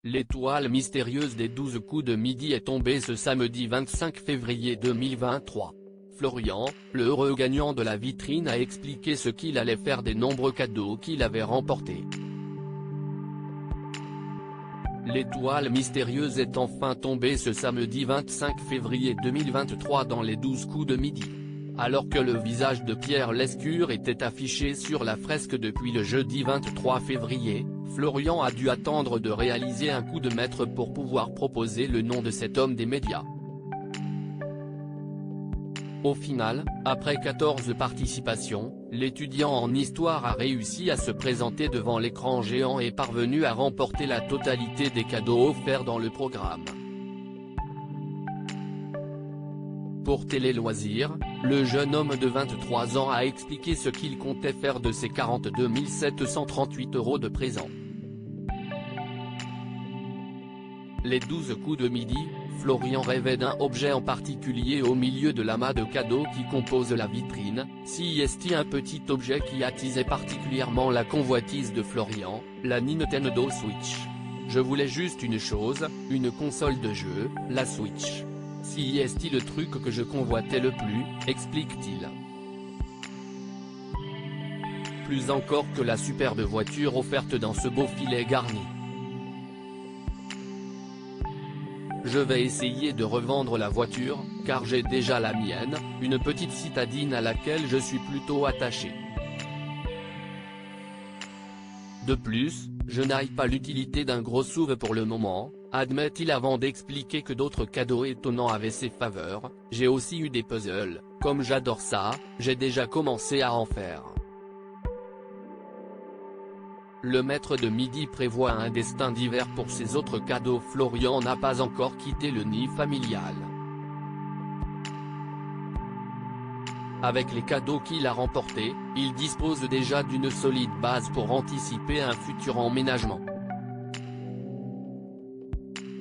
L'étoile mystérieuse des 12 coups de midi est tombée ce samedi 25 février 2023. Florian, le heureux gagnant de la vitrine, a expliqué ce qu'il allait faire des nombreux cadeaux qu'il avait remportés. L'étoile mystérieuse est enfin tombée ce samedi 25 février 2023 dans les 12 coups de midi. Alors que le visage de Pierre Lescure était affiché sur la fresque depuis le jeudi 23 février, Florian a dû attendre de réaliser un coup de maître pour pouvoir proposer le nom de cet homme des médias. Au final, après 14 participations, l'étudiant en histoire a réussi à se présenter devant l'écran géant et parvenu à remporter la totalité des cadeaux offerts dans le programme. Pour Télé Loisirs, le jeune homme de 23 ans a expliqué ce qu'il comptait faire de ses 42 738 € de présents. Les 12 coups de midi, Florian rêvait d'un objet en particulier au milieu de l'amas de cadeaux qui compose la vitrine, un petit objet qui attisait particulièrement la convoitise de Florian, la Nintendo Switch. Je voulais juste une chose, une console de jeu, la Switch. Le truc que je convoitais le plus, explique-t-il. Plus encore que la superbe voiture offerte dans ce beau filet garni. Je vais essayer de revendre la voiture, car j'ai déjà la mienne, une petite citadine à laquelle je suis plutôt attaché. De plus, je n'ai pas l'utilité d'un gros SUV pour le moment, admet-il avant d'expliquer que d'autres cadeaux étonnants avaient ses faveurs. J'ai aussi eu des puzzles, comme j'adore ça, j'ai déjà commencé à en faire. Le maître de midi prévoit un destin divers pour ses autres cadeaux. Florian n'a pas encore quitté le nid familial. Avec les cadeaux qu'il a remportés, il dispose déjà d'une solide base pour anticiper un futur emménagement.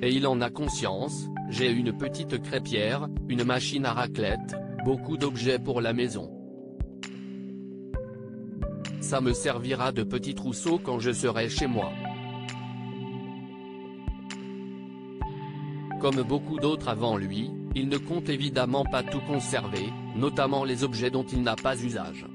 Et il en a conscience, j'ai une petite crêpière, une machine à raclette, beaucoup d'objets pour la maison. Ça me servira de petit trousseau quand je serai chez moi. Comme beaucoup d'autres avant lui, il ne compte évidemment pas tout conserver, notamment les objets dont il n'a pas usage.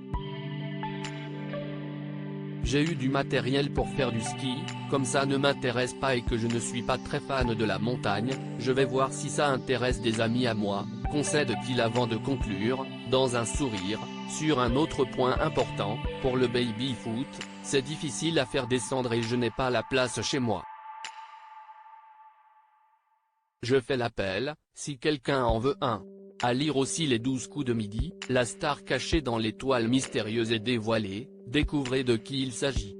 J'ai eu du matériel pour faire du ski, comme ça ne m'intéresse pas et que je ne suis pas très fan de la montagne, je vais voir si ça intéresse des amis à moi, concède-t-il avant de conclure, dans un sourire, sur un autre point important, pour le baby-foot, c'est difficile à faire descendre et je n'ai pas la place chez moi. Je fais l'appel, si quelqu'un en veut un. À lire aussi les 12 coups de midi, la star cachée dans l'étoile mystérieuse est dévoilée, découvrez de qui il s'agit.